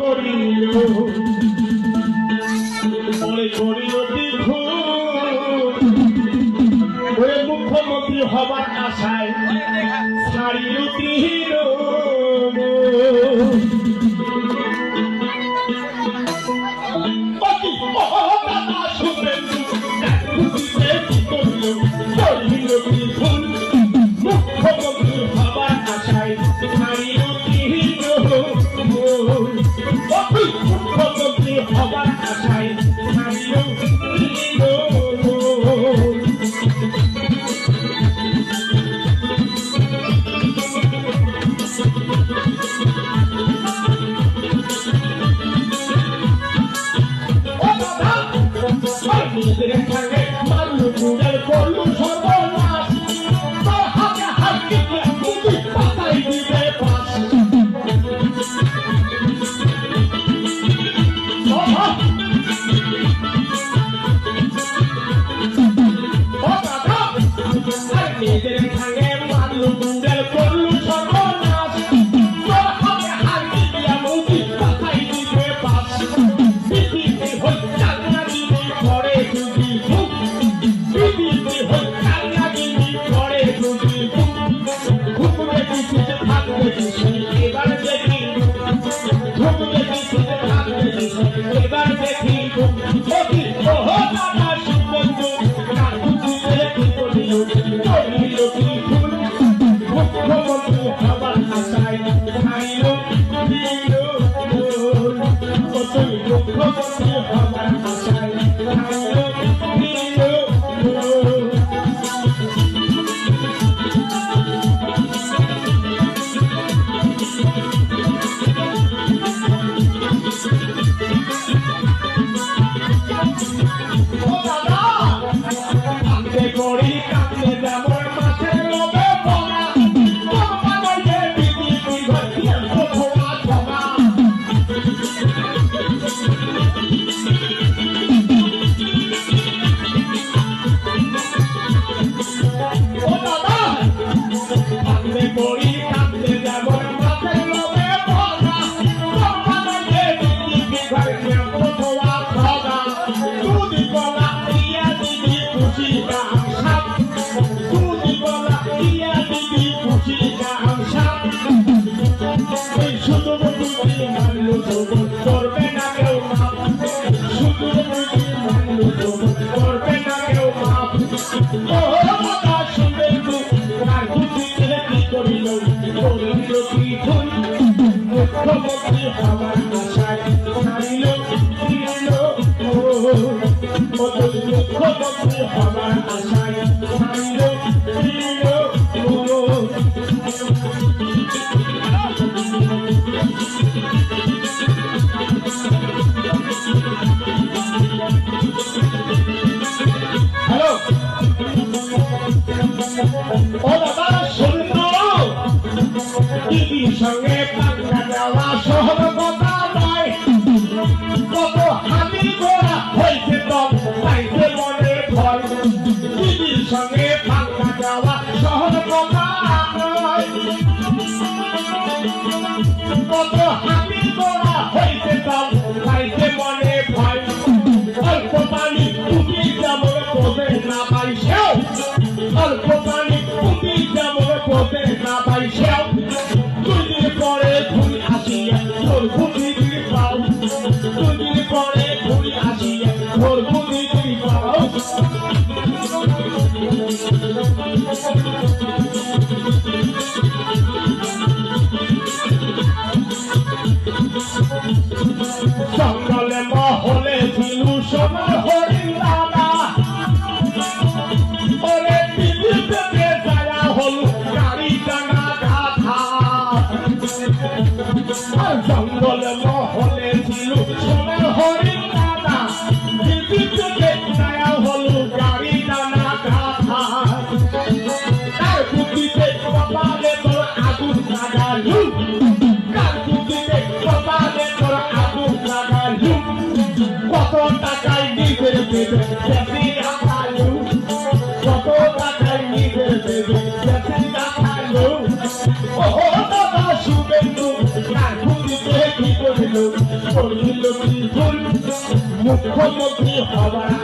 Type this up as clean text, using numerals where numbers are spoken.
করিল পরে করিল ওরে মুখ্যমন্ত্রী হবার আশায় ছাড়িল তীর মুখ্যমন্ত্রী হবার আশায় ছাড়িল তীর মুখ্যমন্ত্রী হবার আশায় ছাড়িল সঙ্গে পাঙ্গা দেওয়া সহজ কথা নয় কত হাতি ঘোড়া হয়েছে দল তাইতে মনে ভয় দিদির সঙ্গে পাঙ্গা দেওয়া সহজ কথা নয় কত হাতি ঘোড়া হয়েছে দল তাইতে মনে ভয় অল্প পানি তুমি যেমন পদে না পাই সেও অল্প পানি তুমি যেমন পদে না পাই সেও পরে ঘুরি আসিয়া তোর ঘুরি ঘুরি পাও দুদিন পরে ঘুরি আসিয়া তোর ঘুরি ঘুরি পাও জঙ্গলে মহলে ছিল সোনার হরিণ দাদা ওরে পৃথিবীতে যারা হল গাড়ি টানা গাধা জঙ্গলে মহলে ছিল সোনার হরিণ দাদা পৃথিবীতে যারা হল গাড়ি টানা গাধা তার বুদ্ধিতে কপালে তোর আগুন লাগালু তার বুদ্ধিতে কপালে তোর আগুন লাগালু কত টাকায় নিজের দেবে বেশি রাখালু কত টাকায় নিজের দেবে বেশি রাখালু ও দাদা শুভেন্দু তার বুদ্ধিতে কি করলো করছিল কি ভুল মুখ্যমন্ত্রী হবার